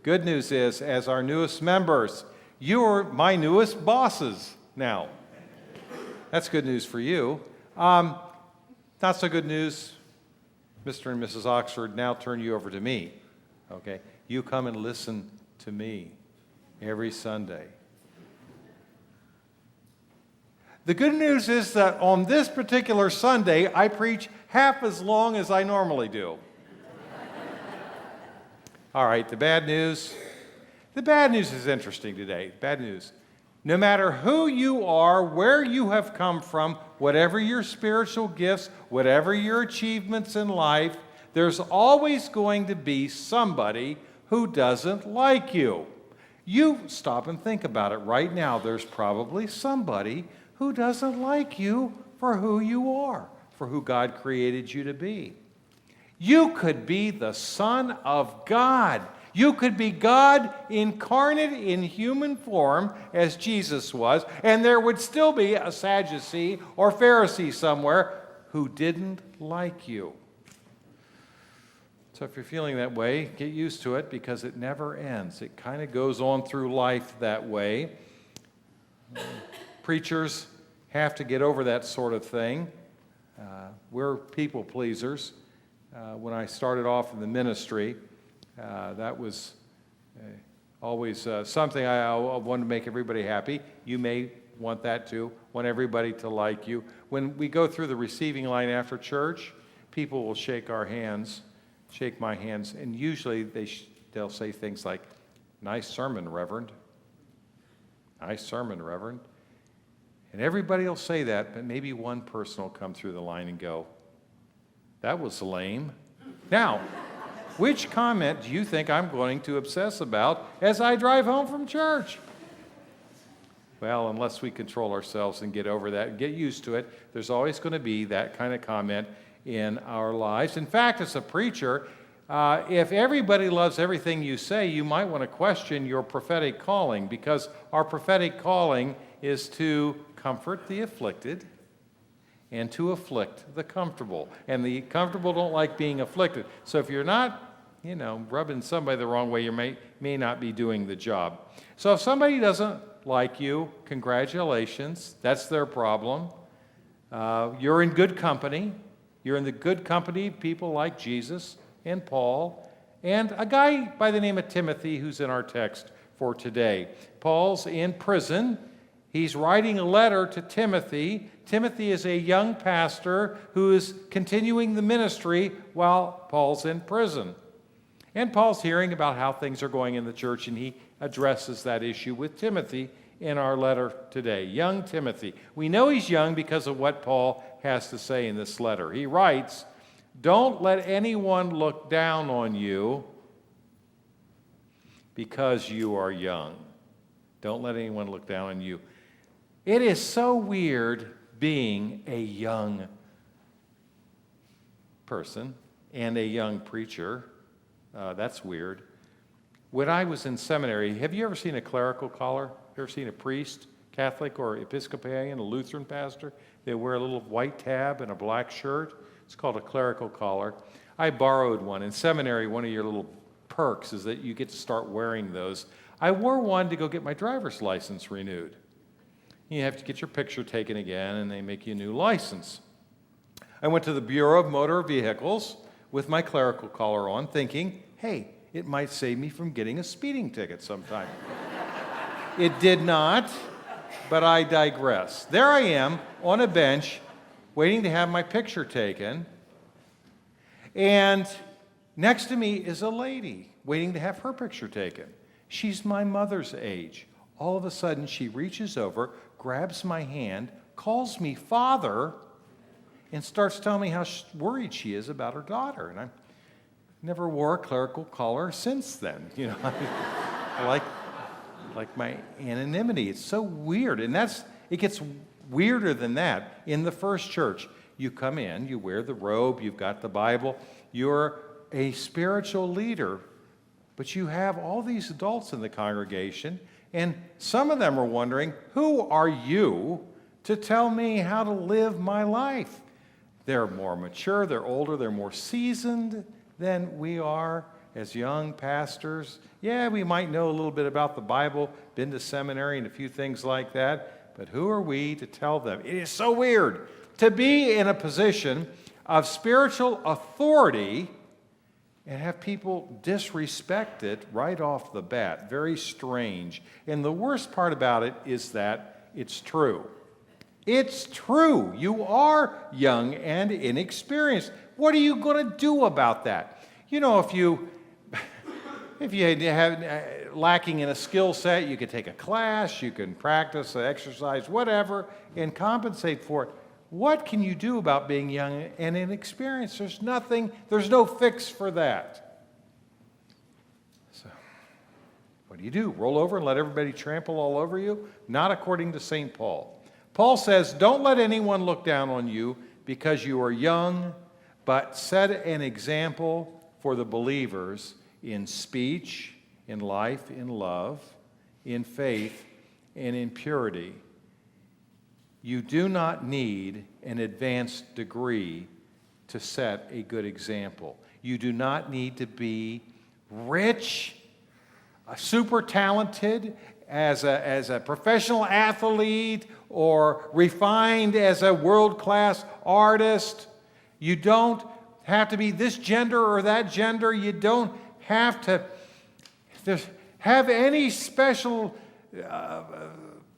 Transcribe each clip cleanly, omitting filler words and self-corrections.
good news is, as our newest members, you're my newest bosses now. That's good news for you. Not so good news, Mr. and Mrs. Oxford, now turn you over to me. Okay? You come and listen to me every Sunday. The good news is that on this particular Sunday, I preach half as long as I normally do. All right, the bad news. The bad news is interesting today. Bad news. No matter who you are, where you have come from, whatever your spiritual gifts, whatever your achievements in life, there's always going to be somebody who doesn't like you. You stop and think about it right now. There's probably somebody who doesn't like you for who you are, for who God created you to be. You could be the Son of God. You could be God incarnate in human form, as Jesus was, and there would still be a Sadducee or Pharisee somewhere who didn't like you. So if you're feeling that way, get used to it, because it never ends. It kind of goes on through life that way. Preachers have to get over that sort of thing. We're people pleasers. When I started off in the ministry, that was always something I wanted to make everybody happy. You may want that too, want everybody to like you. When we go through the receiving line after church, people will shake our hands, shake my hands, and usually they'll say things like, "Nice sermon, Reverend. Nice sermon, Reverend." And everybody will say that, but maybe one person will come through the line and go, "That was lame." Now, which comment do you think I'm going to obsess about as I drive home from church? Well, unless we control ourselves and get over that and get used to it, there's always going to be that kind of comment in our lives. In fact, as a preacher, if everybody loves everything you say, you might want to question your prophetic calling, because our prophetic calling is to comfort the afflicted and to afflict the comfortable. And the comfortable don't like being afflicted. So if you're not, rubbing somebody the wrong way, you may not be doing the job. So if somebody doesn't like you, congratulations. That's their problem. You're in good company. You're in the good company of people like Jesus and Paul and a guy by the name of Timothy, who's in our text for today. Paul's in prison. He's writing a letter to Timothy. Timothy is a young pastor who is continuing the ministry while Paul's in prison. And Paul's hearing about how things are going in the church, and he addresses that issue with Timothy in our letter today. Young Timothy. We know he's young because of what Paul has to say in this letter. He writes, "Don't let anyone look down on you because you are young." Don't let anyone look down on you. It is so weird being a young person and a young preacher. That's weird. When I was in seminary, have you ever seen a clerical collar? Ever seen a priest, Catholic or Episcopalian, a Lutheran pastor? They wear a little white tab and a black shirt. It's called a clerical collar. I borrowed one. In seminary, one of your little perks is that you get to start wearing those. I wore one to go get my driver's license renewed. You have to get your picture taken again, and they make you a new license. I went to the Bureau of Motor Vehicles with my clerical collar on, thinking, hey, it might save me from getting a speeding ticket sometime. It did not, but I digress. There I am on a bench waiting to have my picture taken, and next to me is a lady waiting to have her picture taken. She's my mother's age. All of a sudden, she reaches over, grabs my hand, calls me father, and starts telling me how worried she is about her daughter. And I never wore a clerical collar since then. I like my anonymity. It's so weird. And it gets weirder than that. In the first church, you come in, you wear the robe, you've got the Bible, you're a spiritual leader, but you have all these adults in the congregation, and some of them are wondering, who are you to tell me how to live my life? They're more mature, they're older, they're more seasoned than we are, as young pastors, yeah, we might know a little bit about the Bible, been to seminary and a few things like that, but who are we to tell them? It is so weird to be in a position of spiritual authority and have people disrespect it right off the bat. Very strange. And the worst part about it is that it's true. It's true. You are young and inexperienced. What are you going to do about that? You know, if you have lacking in a skill set, you could take a class, you can practice, exercise, whatever, and compensate for it. What can you do about being young and inexperienced? There's no fix for that. So, what do? Roll over and let everybody trample all over you? Not according to St. Paul. Paul says, don't let anyone look down on you because you are young, but set an example for the believers in speech, in life, in love, in faith, and in purity. You do not need an advanced degree to set a good example. You do not need to be rich, super talented as a professional athlete, or refined as a world-class artist. You don't have to be this gender or that gender. You don't have to have any special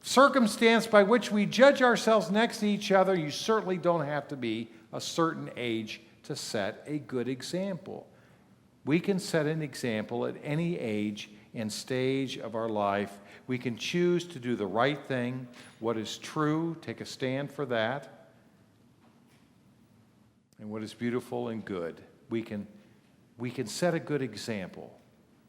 circumstance by which we judge ourselves next to each other. You certainly don't have to be a certain age to set a good example. We can set an example at any age and stage of our life. We can choose to do the right thing, what is true, take a stand for that, and what is beautiful and good. We can set a good example.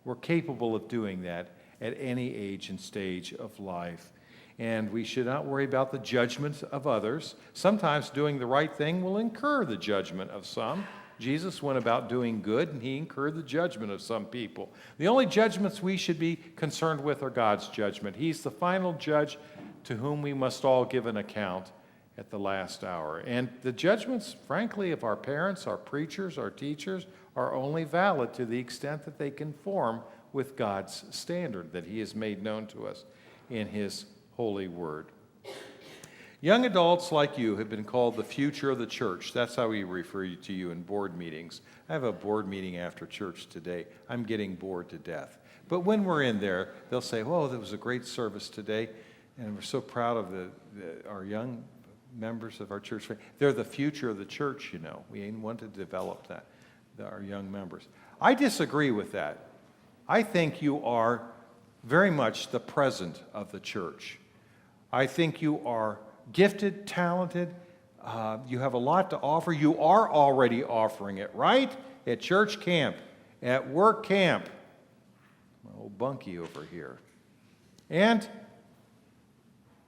We're capable of doing that at any age and stage of life. And we should not worry about the judgment of others. Sometimes doing the right thing will incur the judgment of some. Jesus went about doing good, and he incurred the judgment of some people. The only judgments we should be concerned with are God's judgment. He's the final judge to whom we must all give an account at the last hour. And the judgments, frankly, of our parents, our preachers, our teachers, are only valid to the extent that they conform with God's standard that he has made known to us in his holy word. Young adults like you have been called the future of the church. That's how we refer to you in board meetings. I have a board meeting after church today. I'm getting bored to death. But when we're in there, they'll say, "Oh, there was a great service today," and we're so proud of our young members of our church. They're the future of the church, you know. We want to develop that, our young members. I disagree with that. I think you are very much the present of the church. I think you are gifted, talented. You have a lot to offer. You are already offering it, right? At church camp, at work camp. My old bunkie over here. And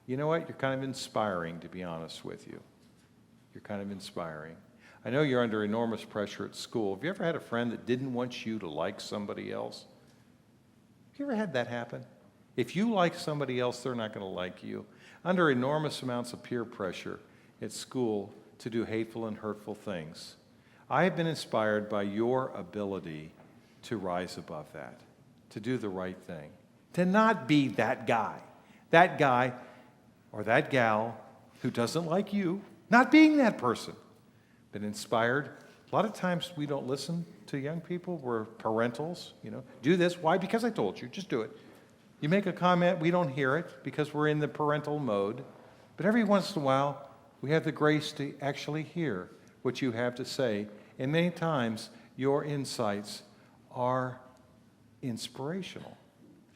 you know what? You're kind of inspiring, to be honest with you. You're kind of inspiring. I know you're under enormous pressure at school. Have you ever had a friend that didn't want you to like somebody else? Have you ever had that happen? If you like somebody else, they're not going to like you. Under enormous amounts of peer pressure at school to do hateful and hurtful things. I have been inspired by your ability to rise above that, to do the right thing, to not be that guy or that gal who doesn't like you, not being that person. Been inspired. A lot of times we don't listen to young people. We're parentals, do this. Why? Because I told you. Just do it. You make a comment, we don't hear it because we're in the parental mode. But every once in a while, we have the grace to actually hear what you have to say. And many times, your insights are inspirational.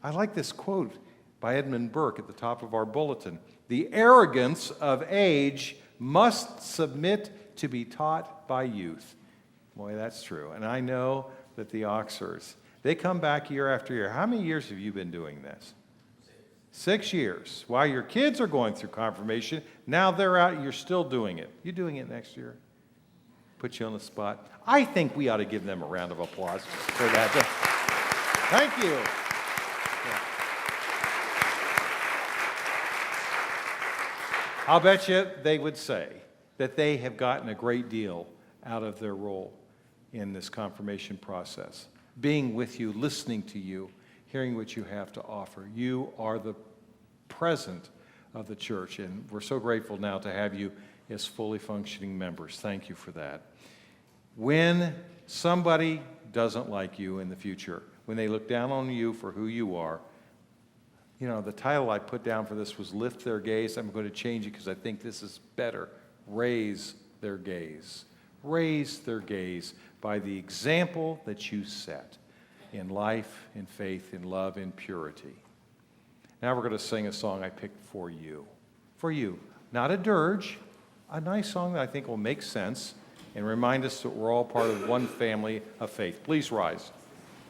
I like this quote by Edmund Burke at the top of our bulletin. The arrogance of age must submit to be taught by youth. Boy, that's true. And I know that the Oxfords, they come back year after year. How many years have you been doing this? 6 years. While your kids are going through confirmation, now they're out, you're still doing it. You doing it next year? Put you on the spot. I think we ought to give them a round of applause for that. Thank you. Yeah. I'll bet you they would say that they have gotten a great deal out of their role in this confirmation process. being with you, listening to you, hearing what you have to offer. You are the present of the church, and we're so grateful now to have you as fully functioning members. Thank you for that. When somebody doesn't like you in the future, when they look down on you for who you are, the title I put down for this was Lift Their Gaze. I'm going to change it because I think this is better. Raise their gaze. Raise their gaze by the example that you set in life, in faith, in love, in purity. Now we're going to sing a song I picked for you. For you. Not a dirge, a nice song that I think will make sense and remind us that we're all part of one family of faith. Please rise.